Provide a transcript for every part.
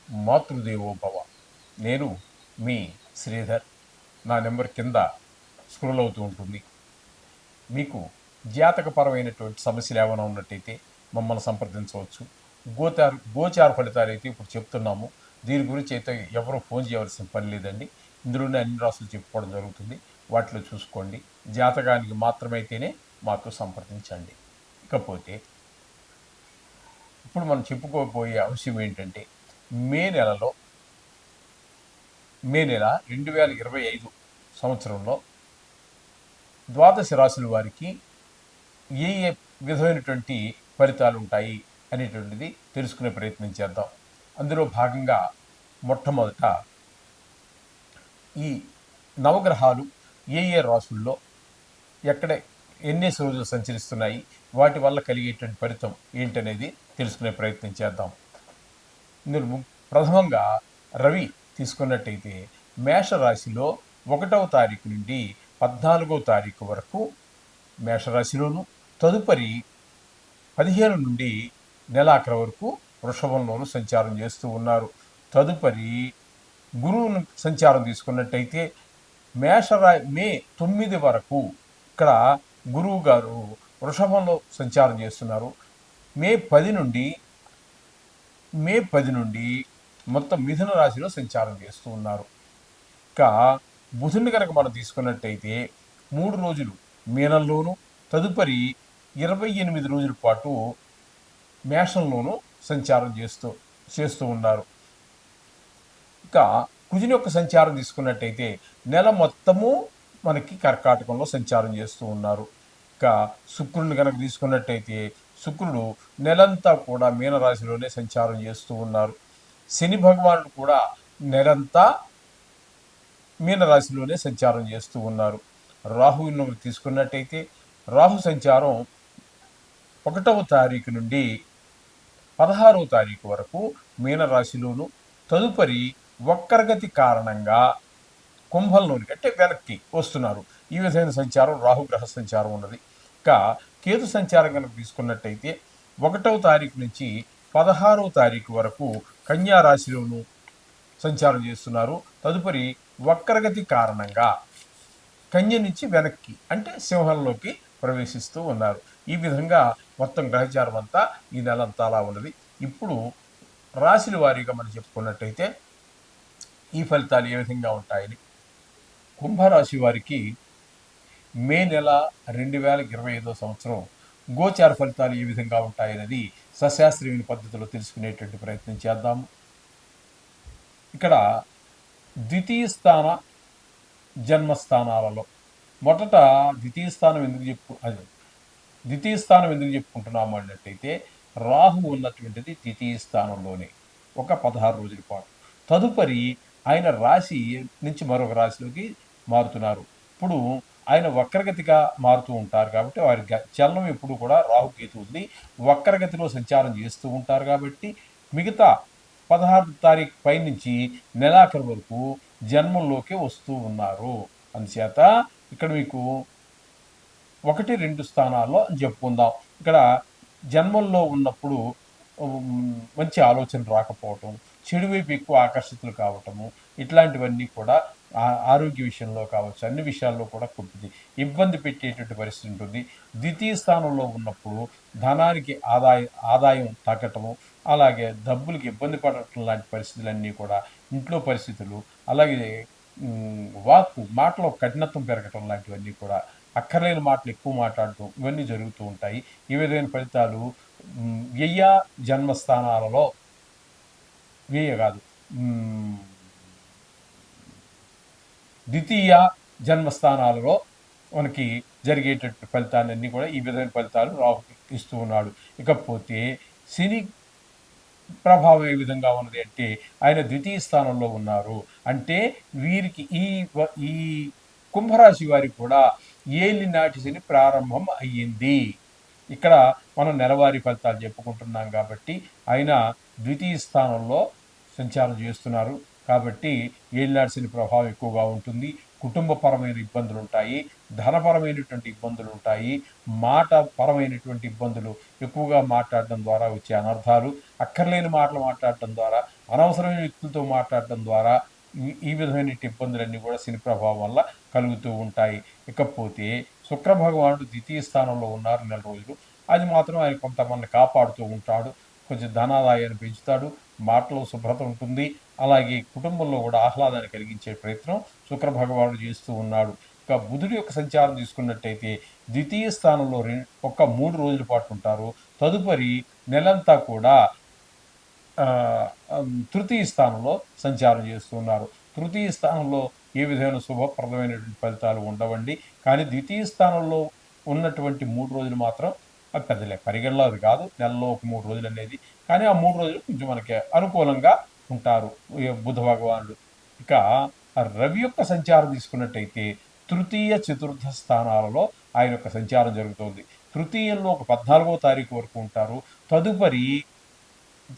మాతృదేవో భవ. నేను మీ శ్రీధర్. నా నెంబర్ కింద స్క్రోల్ అవుతూ ఉంటుంది. మీకు జాతకపరమైనటువంటి సమస్యలు ఏమైనా ఉన్నట్టయితే మమ్మల్ని సంప్రదించవచ్చు. గోచార ఫలితాలు అయితే ఇప్పుడు చెప్తున్నాము. దీని గురించి అయితే ఎవరు ఫోన్ చేయవలసిన పని లేదండి. ఇందులోనే అన్ని రాసులు చెప్పుకోవడం జరుగుతుంది. వాటిలో చూసుకోండి. జాతకానికి మాత్రమైతేనే మాతో సంప్రదించండి. ఇకపోతే ఇప్పుడు మనం చెప్పుకోబోయే అంశం ఏంటంటే మే నెలలో మే నెల 2025 సంవత్సరంలో ద్వాదశ రాశుల వారికి ఏ ఏ విధమైనటువంటి ఫలితాలు ఉంటాయి అనేటువంటిది తెలుసుకునే ప్రయత్నం చేద్దాం. అందులో భాగంగా మొట్టమొదట ఈ నవగ్రహాలు ఏ ఏ రాశుల్లో ఎక్కడ ఎన్నేసి రోజులు సంచరిస్తున్నాయి, వాటి వల్ల కలిగేటువంటి ఫలితం ఏంటనేది తెలుసుకునే ప్రయత్నం చేద్దాం. ఇందులో ప్రథమంగా రవి తీసుకున్నట్టయితే మేషరాశిలో 1వ తారీఖు నుండి 14వ తారీఖు వరకు మేషరాశిలోను, తదుపరి 15 నుండి నెలాఖరు వరకు వృషభంలోను సంచారం చేస్తూ ఉన్నారు. తదుపరి గురువును సంచారం తీసుకున్నట్టయితే మే 9 వరకు ఇక్కడ గురువు గారు వృషభంలో సంచారం చేస్తున్నారు. మే 10 నుండి మొత్తం మిథున రాశిలో సంచారం చేస్తూ ఉన్నారు. ఇంకా బుధుని కనుక మనం తీసుకున్నట్టయితే 3 రోజులు మీనంలోను, తదుపరి 28 రోజుల పాటు మేషంలోనూ సంచారం చేస్తూ ఉన్నారు. ఇక కుజుని యొక్క సంచారం తీసుకున్నట్టయితే నెల మొత్తము మనకి కర్కాటకంలో సంచారం చేస్తూ ఉన్నారు. ఇక శుక్రుని కనుక తీసుకున్నట్టయితే శుక్రుడు నెలంతా కూడా మీనరాశిలోనే సంచారం చేస్తూ ఉన్నారు. శని భగవానుడు కూడా నెలంతా మీనరాశిలోనే సంచారం చేస్తూ ఉన్నారు. రాహువును తీసుకున్నట్టయితే రాహు సంచారం 1వ తారీఖు నుండి 16వ తారీఖు వరకు మీనరాశిలోను, తదుపరి వక్రగతి కారణంగా కుంభంలోనికి అంటే వెనక్కి వస్తున్నారు. ఈ విధమైన సంచారం రాహుగ్రహ సంచారం ఉన్నది. ఇంకా కేతు సంచారం కనుక తీసుకున్నట్టయితే 1వ తారీఖు నుంచి 16వ తారీఖు వరకు కన్యా రాశిలోను సంచారం చేస్తున్నారు. తదుపరి వక్రగతి కారణంగా కన్య నుంచి వెనక్కి అంటే సింహంలోకి ప్రవేశిస్తూ ఉన్నారు. ఈ విధంగా మొత్తం గ్రహచారం అంతా ఈ నెలంతా అలా ఉన్నది. ఇప్పుడు రాశుల వారీగా మనం చెప్పుకున్నట్టయితే ఈ ఫలితాలు ఏ విధంగా ఉంటాయని, కుంభరాశి వారికి మే నెల 2025 సంవత్సరం గోచార ఫలితాలు ఏ విధంగా ఉంటాయనేది సశాస్త్రీయ పద్ధతిలో తెలుసుకునేటువంటి ప్రయత్నం చేద్దాము. ఇక్కడ ద్వితీయ స్థాన జన్మస్థానాలలో మొదట ద్వితీయ స్థానం ఎందుకు చెప్పుకుంటున్నాము అన్నట్టయితే రాహు ఉన్నటువంటిది ద్వితీయ స్థానంలోనే ఒక 16 రోజుల పాటు. తదుపరి ఆయన రాశి నుంచి మరొక రాశిలోకి మారుతున్నారు. ఇప్పుడు ఆయన వక్రగతిగా మారుతూ ఉంటారు కాబట్టి వారి చలనం ఎప్పుడు కూడా రాహుకేతువుల్ని వక్రగతిలో సంచారం చేస్తూ ఉంటారు కాబట్టి మిగతా 16 తారీఖు పై నుంచి నెలాఖరు వరకు జన్మంలోకి వస్తూ ఉన్నారు. అందుచేత ఇక్కడ మీకు 1-2 స్థానాల్లో చెప్పుకుందాం. ఇక్కడ జన్మల్లో ఉన్నప్పుడు మంచి ఆలోచన రాకపోవటం, చెడు వైపు ఎక్కువ ఆకర్షితులు కావటము, ఇట్లాంటివన్నీ కూడా ఆరోగ్య విషయంలో కావచ్చు, అన్ని విషయాల్లో కూడా కొద్ది ఇబ్బంది పెట్టేటువంటి పరిస్థితి ఉంటుంది. ద్వితీయ స్థానంలో ఉన్నప్పుడు ధనానికి ఆదాయం తగ్గటము, అలాగే డబ్బులకి ఇబ్బంది పడటం లాంటి పరిస్థితులన్నీ కూడా, ఇంట్లో పరిస్థితులు, అలాగే మాటలో కఠినత్వం పెరగటం లాంటివన్నీ కూడా, అక్కర్లేని మాటలు ఎక్కువ మాట్లాడటం, ఇవన్నీ జరుగుతూ ఉంటాయి. ఈ విధమైన ఫలితాలు వ్యయ జన్మస్థానాలలో ద్వితీయ జన్మస్థానాలలో మనకి జరిగేటటువంటి ఫలితాలన్నీ కూడా ఈ విధమైన ఫలితాలు రాహు ఇస్తూ ఉన్నాడు. ఇకపోతే శని ప్రభావం ఏ విధంగా ఉన్నది అంటే ఆయన ద్వితీయ స్థానంలో ఉన్నారు. అంటే వీరికి ఈ కుంభరాశి వారికి కూడా ఏలి నాటి శని ప్రారంభం అయ్యింది. ఇక్కడ మనం నెలవారీ ఫలితాలు చెప్పుకుంటున్నాం కాబట్టి ఆయన ద్వితీయ స్థానంలో సంచారం చేస్తున్నారు కాబట్టి ఏలినాటి శని ప్రభావం ఎక్కువగా ఉంటుంది. కుటుంబపరమైన ఇబ్బందులు ఉంటాయి, ధనపరమైనటువంటి ఇబ్బందులు ఉంటాయి, మాట పరమైనటువంటి ఇబ్బందులు, ఎక్కువగా మాట్లాడడం ద్వారా వచ్చే అనర్థాలు, అక్కర్లేని మాటలు మాట్లాడటం ద్వారా, అనవసరమైన వ్యక్తులతో మాట్లాడటం ద్వారా ఈ విధమైన ఇబ్బందులన్నీ కూడా శని ప్రభావం వల్ల కలుగుతూ ఉంటాయి. ఇకపోతే శుక్ర భగవానుడు ద్వితీయ స్థానంలో ఉన్నారు నెల రోజులు. అది మాత్రం ఆయన కొంతమంది కాపాడుతూ ఉంటాడు. కొంచెం ధనాదాయాన్ని పెంచుతాడు. మాటలో శుభ్రత ఉంటుంది. అలాగే కుటుంబంలో కూడా ఆహ్లాదాన్ని కలిగించే ప్రయత్నం శుక్ర భగవానుడు చేస్తూ ఉన్నాడు. ఇక బుధుడి యొక్క సంచారం తీసుకున్నట్టయితే ద్వితీయ స్థానంలో ఒక 3 రోజుల పాటు ఉంటారు. తదుపరి నెలంతా కూడా తృతీయ స్థానంలో సంచారం చేస్తున్నారు. తృతీయ స్థానంలో ఏ విధమైన శుభప్రదమైనటువంటి ఫలితాలు ఉండవండి. కానీ ద్వితీయ స్థానంలో ఉన్నటువంటి 3 రోజులు మాత్రం పెద్దలే పరిగణలో అది కాదు. నెలలో ఒక 3 రోజులు అనేది. కానీ ఆ 3 రోజులు కొంచెం మనకి అనుకూలంగా ఉంటారు బుధ భగవానుడు. ఇక రవి యొక్క సంచారం తీసుకున్నట్టయితే తృతీయ చతుర్థ స్థానాలలో ఆయన యొక్క సంచారం జరుగుతోంది. తృతీయంలో ఒక 14వ తారీఖు వరకు ఉంటారు. తదుపరి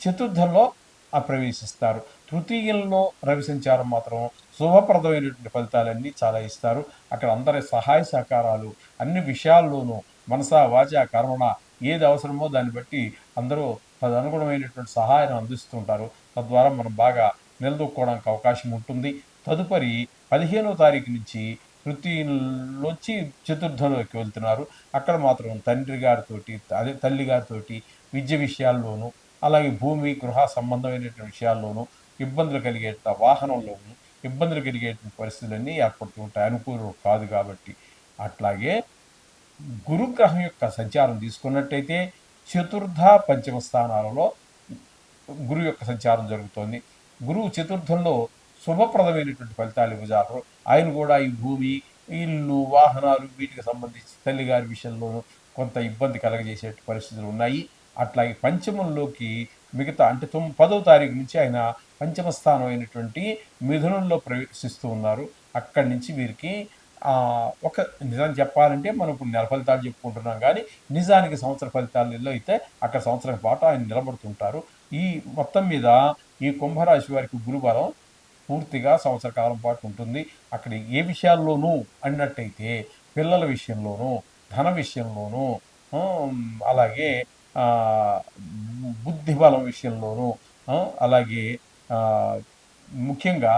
చతుర్థంలో ప్రవేశిస్తారు. తృతీయంలో రవి సంచారం మాత్రం శుభప్రదమైనటువంటి ఫలితాలన్నీ చాలా ఇస్తారు. అక్కడ అందరి సహాయ సహకారాలు అన్ని విషయాల్లోనూ మనసా వాచ కర్మణ ఏది అవసరమో దాన్ని బట్టి అందరూ తదనుగుణమైనటువంటి సహాయాన్ని అందిస్తుంటారు. తద్వారా మనం బాగా నిలదొక్కుకోవడానికి అవకాశం ఉంటుంది. తదుపరి 15వ తారీఖు నుంచి తృతీయంలోంచి చతుర్థంలోకి వెళ్తున్నారు. అక్కడ మాత్రం తండ్రి గారితోటి అదే తల్లి గారితోటి విద్య విషయాల్లోనూ అలాగే భూమి గృహ సంబంధమైనటువంటి విషయాల్లోనూ ఇబ్బందులు కలిగే వాహనంలోనూ ఇబ్బందులు కలిగేటువంటి పరిస్థితులన్నీ ఏర్పడుతూ ఉంటాయి. అనుకూలం కాదు కాబట్టి. అట్లాగే గురుగ్రహం యొక్క సంచారం తీసుకున్నట్టయితే చతుర్థ పంచమ స్థానాలలో గురువు యొక్క సంచారం జరుగుతోంది. గురువు చతుర్థంలో శుభప్రదమైనటువంటి ఫలితాలు ఇవ్వజాలరు. ఆయన కూడా ఈ భూమి ఇల్లు వాహనాలు వీటికి సంబంధించి తల్లిగారి విషయంలోనూ కొంత ఇబ్బంది కలగజేసే పరిస్థితులు ఉన్నాయి. అట్లాగే పంచమంలోకి మిగతా అంటే 10వ తారీఖు నుంచి ఆయన పంచమ స్థానం అయినటువంటి మిథునంలో ప్రవేశిస్తూ ఉన్నారు. అక్కడి నుంచి వీరికి ఒక నిజం చెప్పాలంటే మనం ఇప్పుడు నెల ఫలితాలు చెప్పుకుంటున్నాం కానీ నిజానికి సంవత్సర ఫలితాలలో అయితే అక్కడ సంవత్సరం పాటు ఆయన నిలబడుతుంటారు. ఈ మొత్తం మీద ఈ కుంభరాశి వారికి గురుబలం పూర్తిగా సంవత్సర కాలం పాటు ఉంటుంది. అక్కడ ఏ విషయాల్లోనూ అన్నట్టయితే పిల్లల విషయంలోనూ ధన విషయంలోనూ అలాగే బుద్ధి బలం విషయంలోనూ అలాగే ముఖ్యంగా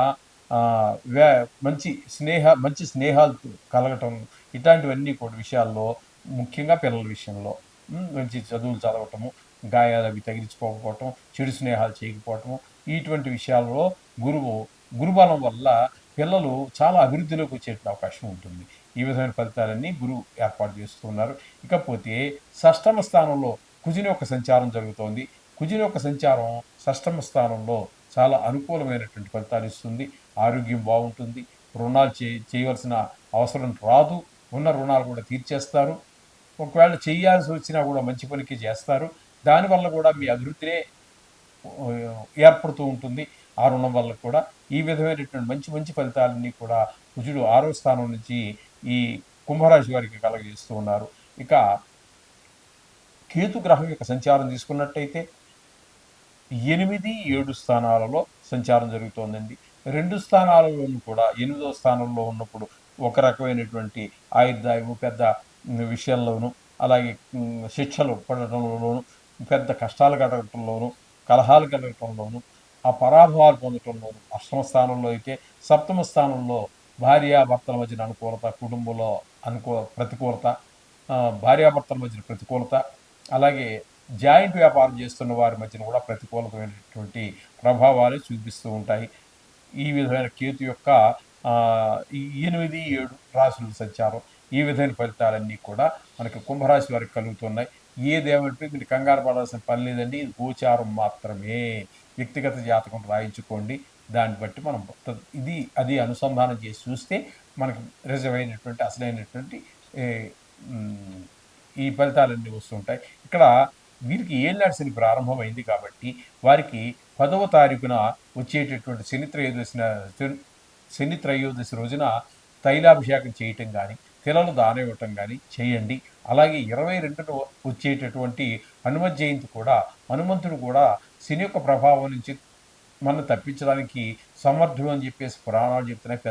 మంచి స్నేహాలు కలగటం ఇట్లాంటివన్నీ కూడా విషయాల్లో ముఖ్యంగా పిల్లల విషయంలో మంచి చదువులు చదవటము గాయాలు అవి తగిలించుకోకపోవటం చెడు స్నేహాలు చేయకపోవటము ఇటువంటి విషయాల్లో గురుబలం వల్ల పిల్లలు చాలా అభివృద్ధిలోకి వచ్చే అవకాశం ఉంటుంది. ఈ విధమైన ఫలితాలన్నీ గురువు ఏర్పాటు చేస్తున్నారు. ఇకపోతే షష్టమ స్థానంలో కుజుని యొక్క సంచారం జరుగుతోంది. కుజుని యొక్క సంచారం షష్టమ స్థానంలో చాలా అనుకూలమైనటువంటి ఫలితాలు ఇస్తుంది. ఆరోగ్యం బాగుంటుంది. రుణాలు చేయవలసిన అవసరం రాదు. ఉన్న రుణాలు కూడా తీర్చేస్తారు. ఒకవేళ చేయాల్సి వచ్చినా కూడా మంచి పనికి చేస్తారు. దానివల్ల కూడా మీ అభివృద్ధినే ఏర్పడుతూ ఉంటుంది. ఆ రుణం వల్ల కూడా ఈ విధమైనటువంటి మంచి మంచి ఫలితాలన్నీ కూడా కుజుడు 6వ స్థానం నుంచి ఈ కుంభరాశి వారికి కలగజేస్తూ ఉన్నారు. ఇక కేతు గ్రహం యొక్క సంచారం తీసుకున్నట్టయితే 8, 7 స్థానాలలో సంచారం జరుగుతోందండి. 2 స్థానాలలోనూ కూడా 8వ స్థానంలో ఉన్నప్పుడు ఒక రకమైనటువంటి ఆయుర్దాయము పెద్ద విషయాల్లోనూ అలాగే శిక్షలు పడటంలోనూ పెద్ద కష్టాలు కలగటంలోనూ కలహాలు కలగటంలోనూ ఆ పరాభవాలు పొందటంలోనూ అష్టమ స్థానంలో అయితే సప్తమ స్థానంలో భార్యాభర్తల మధ్యన అనుకూలత కుటుంబంలో ప్రతికూలత భార్యాభర్తల మధ్యన ప్రతికూలత అలాగే జాయింట్ వ్యాపారం చేస్తున్న వారి మధ్యన కూడా ప్రతికూలమైనటువంటి ప్రభావాలు చూపిస్తూ ఉంటాయి. ఈ విధమైన కేతు యొక్క 8, 7 రాశుల సంచారం ఈ విధమైన ఫలితాలన్నీ కూడా మనకి కుంభరాశి వారికి కలుగుతున్నాయి. ఏదేమంటే మీరు కంగారు పడాల్సిన పని లేదండి. ఇది గోచారం మాత్రమే. వ్యక్తిగత జాతకం రాయించుకోండి. దాన్ని బట్టి మనం ఇది అది అనుసంధానం చేసి చూస్తే మనకి నిజమైనటువంటి అసలైనటువంటి ఈ ఫలితాలన్నీ వస్తుంటాయి. ఇక్కడ వీరికి ఏళ్ళనాటి శని ప్రారంభమైంది కాబట్టి వారికి 10వ తారీఖున వచ్చేటటువంటి శని త్రయోదశి రోజున తైలాభిషేకం చేయటం కానీ తిలలు దానం ఇవ్వటం కానీ చేయండి. అలాగే 22న వచ్చేటటువంటి హనుమత్ జయంతి కూడా హనుమంతుడు కూడా శని యొక్క ప్రభావం నుంచి మనం తప్పించడానికి సమర్థుడు అని చెప్పేసి పురాణాలు చెప్తున్నాయి.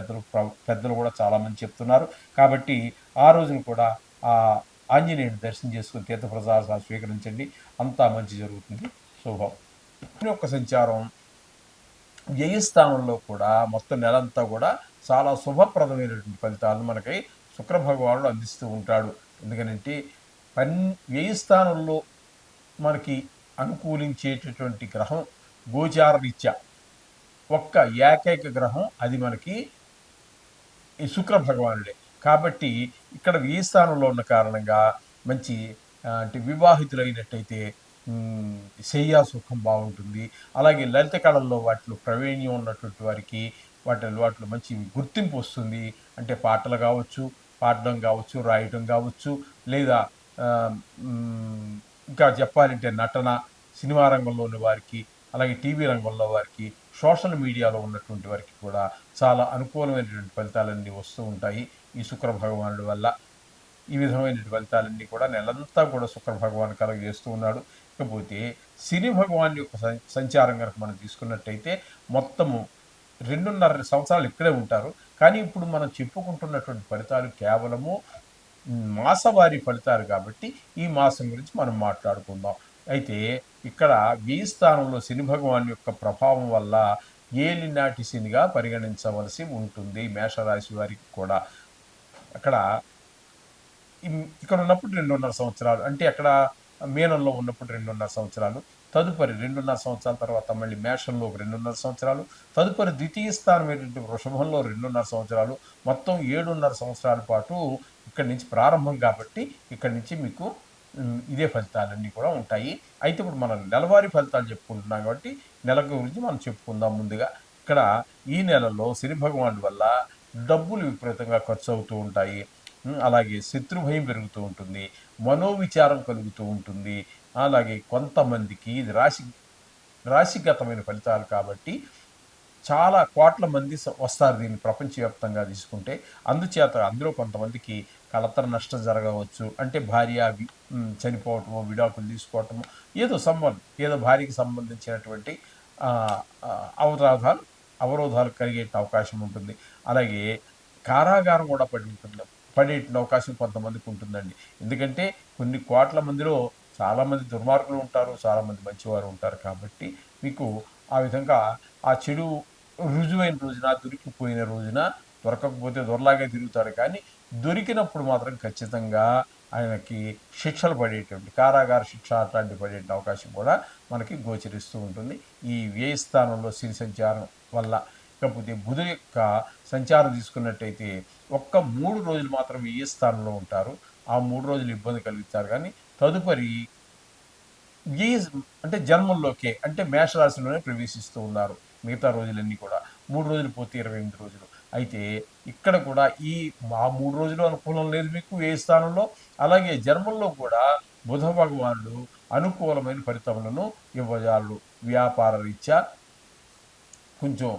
పెద్దలు కూడా చాలామంది చెప్తున్నారు. కాబట్టి ఆ రోజున కూడా ఆ ఆంజనేయుని దర్శనం చేసుకుని తీర్థప్రసాదాలు స్వీకరించండి. అంతా మంచి జరుగుతుంది. శుభం. శని యొక్క సంచారం వ్యయస్థానంలో కూడా మొత్తం నెలంతా కూడా చాలా శుభప్రదమైనటువంటి ఫలితాలను మనకి శుక్ర భగవానుడు అందిస్తూ ఉంటాడు. ఎందుకనంటే వ్యయస్థానంలో మనకి అనుకూలించేటటువంటి గ్రహం గోచార రీత్యా ఒక్క ఏకైక గ్రహం అది మనకి ఈ శుక్ర భగవానుడే. కాబట్టి ఇక్కడ వ్యయ స్థానంలో ఉన్న కారణంగా మంచి అంటే వివాహితులైనట్టయితే శయ్యా సుఖం బాగుంటుంది. అలాగే లలిత కళల్లో వాటిలో ప్రవీణ్యం ఉన్నటువంటి వారికి వాటిలో మంచి గుర్తింపు వస్తుంది. అంటే పాటలు కావచ్చు, పాడడం కావచ్చు, రాయటం కావచ్చు, లేదా ఆహ్, హ్మ్, ఇంకా చెప్పాలంటే నటన, సినిమా రంగంలోని వారికి, అలాగే టీవీ రంగంలో వారికి, సోషల్ మీడియాలో ఉన్నటువంటి వారికి కూడా చాలా అనుకూలమైనటువంటి ఫలితాలన్నీ వస్తూ ఉంటాయి ఈ శుక్ర భగవానుడి వల్ల. ఈ విధమైనటువంటి ఫలితాలన్నీ కూడా నెలంతా కూడా శుక్ర భగవాన్ కలుగజేస్తూ ఉన్నాడు. ఇకపోతే శని భగవాన్ యొక్క సంచారం కనుక మనం తీసుకున్నట్టయితే మొత్తము 2.5 సంవత్సరాలు ఇక్కడే ఉంటారు. కానీ ఇప్పుడు మనం చెప్పుకుంటున్నటువంటి ఫలితాలు కేవలము మాసవారీ ఫలితాలు కాబట్టి ఈ మాసం గురించి మనం మాట్లాడుకుందాం. అయితే ఇక్కడ వ్యయ స్థానంలో శని భగవాన్ యొక్క ప్రభావం వల్ల ఏలినాటి శనిగా పరిగణించవలసి ఉంటుంది మేషరాశి వారికి కూడా. అక్కడ ఇక్కడ ఉన్నప్పుడు 2.5 సంవత్సరాలు, అంటే అక్కడ మీనంలో ఉన్నప్పుడు 2.5 సంవత్సరాలు, తదుపరి 2.5 సంవత్సరాల తర్వాత మళ్ళీ మేషంలో ఒక 2.5 సంవత్సరాలు, తదుపరి ద్వితీయ స్థానం ఏంటంటే వృషభంలో 2.5 సంవత్సరాలు, మొత్తం 7.5 సంవత్సరాల పాటు ఇక్కడి నుంచి ప్రారంభం కాబట్టి ఇక్కడి నుంచి మీకు ఇదే ఫలితాలన్నీ కూడా ఉంటాయి. అయితే ఇప్పుడు మనం నెలవారీ ఫలితాలు చెప్పుకుంటున్నాం కాబట్టి నెల గురించి మనం చెప్పుకుందాం ముందుగా. ఇక్కడ ఈ నెలలో శని భగవానుడి వల్ల డబ్బులు విపరీతంగా ఖర్చు అవుతూ ఉంటాయి. అలాగే శత్రుభయం పెరుగుతూ ఉంటుంది, మనోవిచారం కలుగుతూ ఉంటుంది. అలాగే కొంతమందికి ఇది రాశిగతమైన ఫలితాలు కాబట్టి చాలా కోట్ల మంది వస్తారు దీన్ని ప్రపంచవ్యాప్తంగా తీసుకుంటే. అందులో కొంతమందికి కలతర నష్టం జరగవచ్చు. అంటే భార్య చనిపోవటమో, విడాకులు తీసుకోవటమో, ఏదో భార్యకి సంబంధించినటువంటి అవరోధాలు కలిగే అవకాశం ఉంటుంది. అలాగే కారాగారం కూడా పడే అవకాశం కొంతమందికి ఉంటుందండి. ఎందుకంటే కొన్ని కోట్ల మందిలో చాలామంది దుర్మార్గులు ఉంటారు, చాలామంది మంచివారు ఉంటారు. కాబట్టి మీకు ఆ విధంగా ఆ చెడు రుజువైన రోజున, దొరికిపోయిన రోజున, దొరకకపోతే దొరలాగే తిరుగుతాడు. కానీ దొరికినప్పుడు మాత్రం ఖచ్చితంగా ఆయనకి శిక్షలు పడేటువంటి కారాగార శిక్ష అట్లాంటివి పడే అవకాశం కూడా మనకి గోచరిస్తూ ఉంటుంది ఈ వ్యయ స్థానంలో శని సంచారం వల్ల. ఇకపోతే బుధుడు యొక్క సంచారం తీసుకున్నట్టయితే ఒక్క 3 రోజులు మాత్రం వ్యయ స్థానంలో ఉంటారు. ఆ 3 రోజులు ఇబ్బంది కలుగుతారు. కానీ తదుపరి అంటే జన్మంలోకే, అంటే మేషరాశిలోనే ప్రవేశిస్తూ ఉన్నారు మిగతా రోజులన్నీ కూడా. 3 రోజులు పోతే 28 రోజులు. అయితే ఇక్కడ కూడా ఆ 3 రోజులు అనుకూలం లేదు మీకు ఏ స్థానంలో. అలాగే జన్మంలో కూడా బుధ భగవానుడు అనుకూలమైన ఫలితములను ఇవ్వజాలడు. వ్యాపార రీత్యా కొంచెం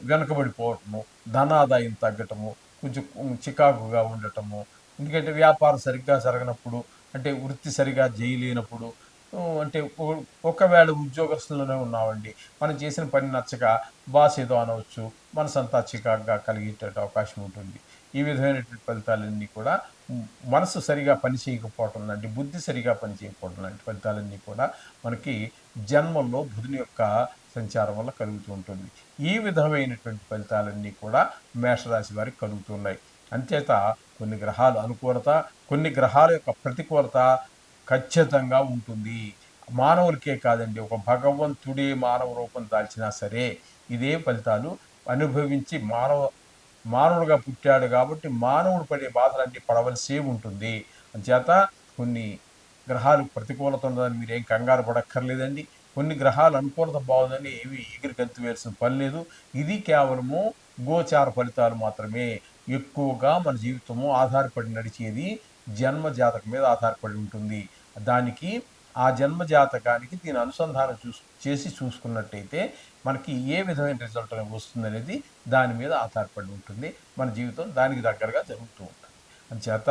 వెనకబడిపోవటము, ధనాదాయం తగ్గటము, కొంచెం చికాకుగా ఉండటము. ఎందుకంటే వ్యాపారం సరిగ్గా జరగనప్పుడు, అంటే వృత్తి సరిగా చేయలేనప్పుడు, అంటే ఒకవేళ ఉద్యోగస్తులనే ఉన్నామండి, మనం చేసిన పని నచ్చక బాస్ ఏదో అనవచ్చు, మనసంతా చికాకుగా కలిగేట అవకాశం ఉంటుంది. ఈ విధమైనటువంటి ఫలితాలన్నీ కూడా మనసు సరిగా పని చేయకపోవటం లాంటి, బుద్ధి సరిగా పని చేయకపోవడం లాంటి ఫలితాలన్నీ కూడా మనకి జన్మంలో బుధుని యొక్క సంచారం వల్ల కలుగుతూ ఉంటుంది. ఈ విధమైనటువంటి ఫలితాలన్నీ కూడా మేషరాశి వారికి కలుగుతున్నాయి. అంచేత కొన్ని గ్రహాల అనుకూలత, కొన్ని గ్రహాల యొక్క ప్రతికూలత ఖచ్చితంగా ఉంటుంది. మానవులకే కాదండి, ఒక భగవంతుడే మానవ రూపం దాల్చినా సరే ఇదే ఫలితాలు అనుభవించి మానవుడుగా పుట్టాడు కాబట్టి మానవుడు పడే బాధలన్నీ పడవలసే ఉంటుంది. అంచేత కొన్ని గ్రహాలు ప్రతికూలత ఉన్నదని మీరేం కంగారు పడక్కర్లేదండి. కొన్ని గ్రహాలు అనుకూలత బాగుందని ఏవి ఎగిరి గంతు వేయాల్సిన పని లేదు. ఇది కేవలము గోచార ఫలితాలు మాత్రమే. ఎక్కువగా మన జీవితము ఆధారపడి నడిచేది జన్మ జాతకం మీద ఆధారపడి ఉంటుంది. దానికి ఆ జన్మ జాతకానికి దీని అనుసంధానం చేసి చూసుకున్నట్టయితే మనకి ఏ విధమైన రిజల్ట్ వస్తుందనేది దాని మీద ఆధారపడి ఉంటుంది. మన జీవితం దానికి దగ్గరగా జరుగుతూ ఉంటుంది. అందుచేత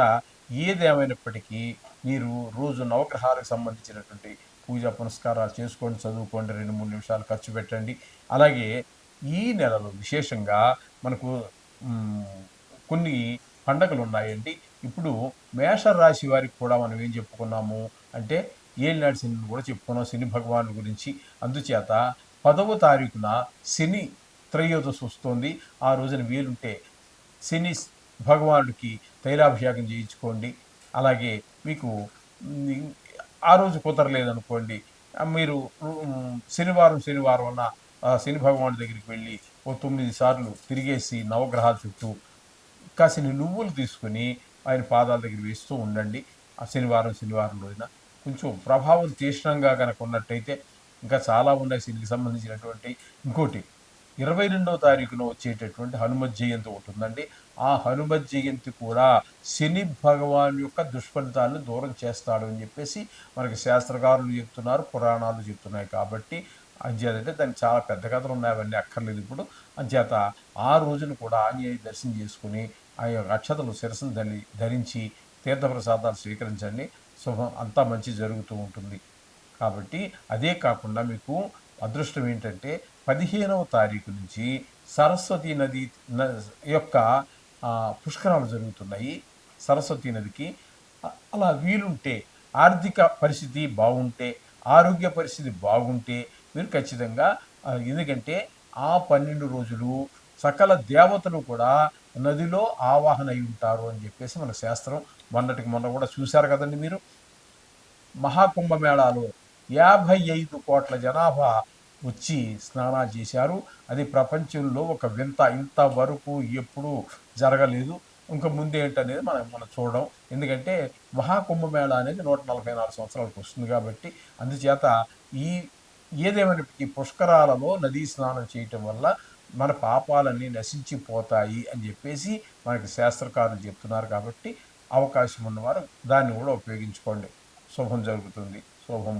ఏదేమైనప్పటికీ మీరు రోజు నవగ్రహాలకు సంబంధించినటువంటి పూజా పునస్కారాలు చేసుకోండి, చదువుకోండి, 2-3 నిమిషాలు ఖర్చు పెట్టండి. అలాగే ఈ నెలలో విశేషంగా మనకు కొన్ని పండగలున్నాయండి. ఇప్పుడు మేషరాశి వారికి కూడా మనం ఏం చెప్పుకున్నాము అంటే, ఏలినాటి శనిని కూడా చెప్పుకున్నాం, శని భగవానుడి గురించి. అందుచేత 10వ తారీఖున శని త్రయోదశి వస్తోంది. ఆ రోజున వీలుంటే శని భగవానుడికి తైలాభిషేకం చేయించుకోండి. అలాగే మీకు హ్మ్, ఆ రోజు కుదరలేదనుకోండి, మీరు శనివారం అన్న శని భగవానుడి దగ్గరికి వెళ్ళి ఓ 9 సార్లు తిరిగేసి నవగ్రహాల చుట్టూ కాసిన్ని నువ్వులు తీసుకొని ఆయన పాదాల దగ్గర వేస్తూ ఉండండి. ఆ శనివారం రోజున. కొంచెం ప్రభావం తీక్షణంగా గనక ఉన్నట్టయితే ఇంకా చాలా ఉన్నాయి శనికి సంబంధించినటువంటి. ఇంకోటి 22వ తారీఖున వచ్చేటటువంటి హనుమత్ జయంతి ఉంటుందండి. ఆ హనుమత్ జయంతి కూడా శని భగవాన్ యొక్క దుష్ఫలితాలను దూరం చేస్తాడు అని చెప్పేసి మనకి శాస్త్రకారులు చెప్తున్నారు, పురాణాలు చెప్తున్నాయి. కాబట్టి అంచేతంటే దానికి చాలా పెద్ద కథలు ఉన్నాయి, అవన్నీ అక్కర్లేదు ఇప్పుడు. అంచేత ఆ రోజున కూడా ఆంజనేయ దర్శనం చేసుకుని ఆ యొక్క అక్షతలు శిరస్సును ధరించి తీర్థప్రసాదాలు స్వీకరించండి. శుభం, అంతా మంచి జరుగుతూ ఉంటుంది. కాబట్టి అదే కాకుండా మీకు అదృష్టం ఏంటంటే 15వ తారీఖు నుంచి సరస్వతి నది యొక్క పుష్కరాలు జరుగుతున్నాయి. సరస్వతి నదికి అలా వీలుంటే, ఆర్థిక పరిస్థితి బాగుంటే, ఆరోగ్య పరిస్థితి బాగుంటే మీరు ఖచ్చితంగా ఎందుకంటే ఆ 12 రోజులు సకల దేవతలు కూడా నదిలో ఆవాహన అయి ఉంటారు అని చెప్పేసి మన శాస్త్రం. మొన్నటికి మొన్న కూడా చూశారు కదండి మీరు. మహాకుంభమేళాలో 55 కోట్ల జనాభా వచ్చి స్నానాలు చేశారు. అది ప్రపంచంలో ఒక వింత. ఇంతవరకు ఎప్పుడూ జరగలేదు. ఇంక ముందేంటనేది మనం చూడడం. ఎందుకంటే మహాకుంభమేళా అనేది 144 సంవత్సరాలకు వస్తుంది కాబట్టి. అందుచేత ఈ ఏదేమైనప్పటికీ పుష్కరాలలో నదీ స్నానం చేయటం వల్ల మన పాపాలన్నీ నశించిపోతాయి అని చెప్పేసి మనకి శాస్త్రకారులు చెప్తున్నారు. కాబట్టి అవకాశం ఉన్నవారు దాన్ని కూడా ఉపయోగించుకోండి. శుభం జరుగుతుంది. శుభం.